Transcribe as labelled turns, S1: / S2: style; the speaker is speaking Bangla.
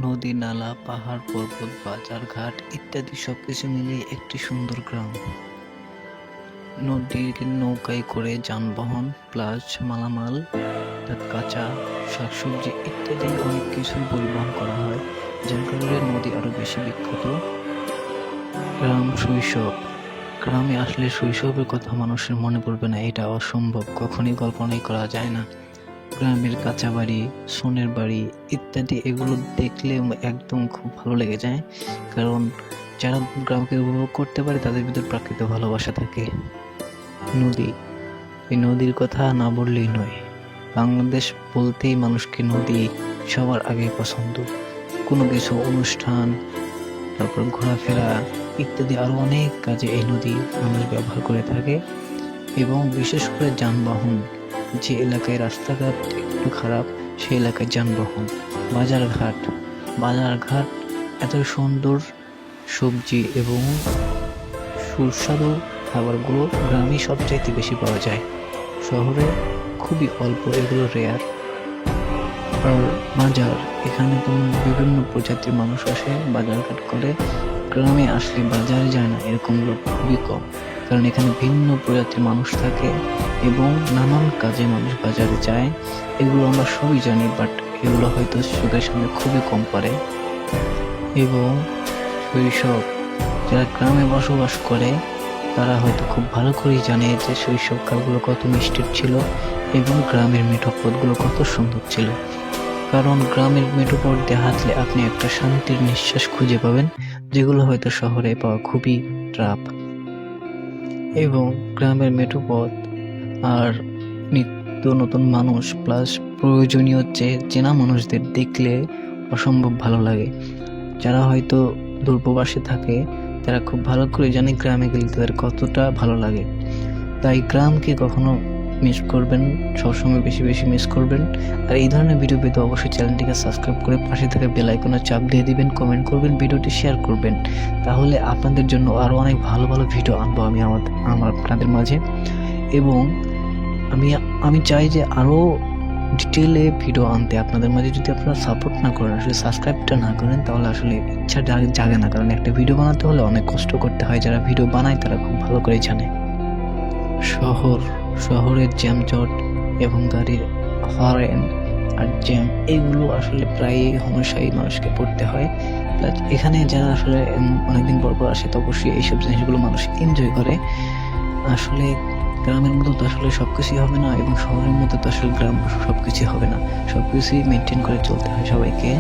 S1: নদী, নালা, পাহাড়, পর্বত, বাজার, ঘাট ইত্যাদি সবকিছু মিলিয়ে একটি সুন্দর গ্রাম। নদীর নৌকায় করে যানবাহন প্লাস মালামাল, কাঁচা শাকসবজি ইত্যাদি অনেক কিছু পরিবহন করা হয়, যার কারণে নদী আরো বেশি বিখ্যাত। গ্রাম শৈশব। গ্রামে আসলে শৈশবের কথা মানুষের মনে পড়বে না, এটা অসম্ভব, কখনই কল্পনাই করা যায় না। গ্রামের কাঁচা বাড়ি, সোনের বাড়ি ইত্যাদি এগুলো দেখলে একদম খুব ভালো লেগে যায়, কারণ যারা গ্রামকে উপভোগ করতে পারে তাদের ভিতর প্রাকৃতিক ভালোবাসা থাকে। নদী, এই নদীর কথা না বললেই নয়। বাংলাদেশ বলতেই মানুষকে নদী সবার আগে পছন্দ। কোনো কিছু অনুষ্ঠান, তারপর ঘোরাফেরা ইত্যাদি আরো অনেক কাজে এই নদী মানুষ ব্যবহার করে থাকে। এবং বিশেষ করে যানবাহন, যে এলাকায় রাস্তাঘাট একটু খারাপ সেই এলাকায় যানবাহন, বাজারঘাট এত সুন্দর সবজি এবং সুস্বাদু খাবারগুলো গ্রামে সবচাইতে বেশি পাওয়া যায়, শহরে খুবই অল্প, এগুলো রেয়ার। আর বাজার, এখানে তো বিভিন্ন প্রজাতির মানুষ আসে বাজারঘাট করে। গ্রামে আসলে বাজারে যায় না এরকম লোক খুবই কম, কারণ এখানে ভিন্ন প্রজাতির মানুষ থাকে এবং নানান কাজে মানুষ বাজারে যায়। এগুলো আমরা সবই জানি, বাট এগুলো হয়তো চোখের সামনে খুবই কম পারে। এবং শৈশব, যারা গ্রামে বসবাস করে তারা হয়তো খুব ভালো করেই জানে যে শৈশবকালগুলো কত মিষ্টি ছিল এবং গ্রামের মেঠো পথগুলো কত সুন্দর ছিল। কারণ গ্রামের মেঠো পথ দিয়ে হাঁটলে আপনি একটা শান্তির নিঃশ্বাস খুঁজে পাবেন, যেগুলো হয়তো শহরে পাওয়া খুবই টাফ। এবং গ্রামের মেঠো পথ আর নিত্য নতুন মানুষ প্লাস প্রয়োজনীয় চেনা মানুষদের দেখলে অসম্ভব ভালো লাগে। যারা হয়তো দূরপ্রবাসে থাকে তারা খুব ভালো করে জানে গ্রামে গেলে তাদের কতটা ভালো লাগে। তাই গ্রামকে কখনো মিস করবেন, সবসময় বেশি বেশি মিস করবেন। আর এই ধরনের ভিডিও পেতে অবশ্যই চ্যানেলটিকে সাবস্ক্রাইব করে পাশে থাকা বেল আইকনে চাপ দিয়ে দিবেন, কমেন্ট করবেন, ভিডিওটি শেয়ার করবেন। তাহলে আপনাদের জন্য আরও অনেক ভালো ভালো ভিডিও আনবো আমি আপনাদের মাঝে। এবং আমি চাই যে আরও ডিটেলে ভিডিও আনতে আপনাদের মাঝে। যদি আপনারা সাপোর্ট না করেন, আসলে সাবস্ক্রাইবটা না করেন, তাহলে আসলে ইচ্ছা জাগে না, কারণ একটা ভিডিও বানাতে হলে অনেক কষ্ট করতে হয়। যারা ভিডিও বানায় তারা খুব ভালো করে জানে। শহরের জ্যামজট এবং গাড়ির হর্ন আর জ্যাম, এগুলো আসলে প্রায় সমস্যায় মানুষকে পড়তে হয়। প্লাস এখানে যারা আসলে অনেকদিন পর আসে তো অবশ্যই এইসব জিনিসগুলো মানুষ এনজয় করে। আসলে গ্রামের মতো তো আসলে সবকিছুই হবে না, এবং শহরের মতো তো আসলে গ্রাম সবকিছুই হবে না, সবকিছুই মেনটেন করে চলতে হয় সবাইকে।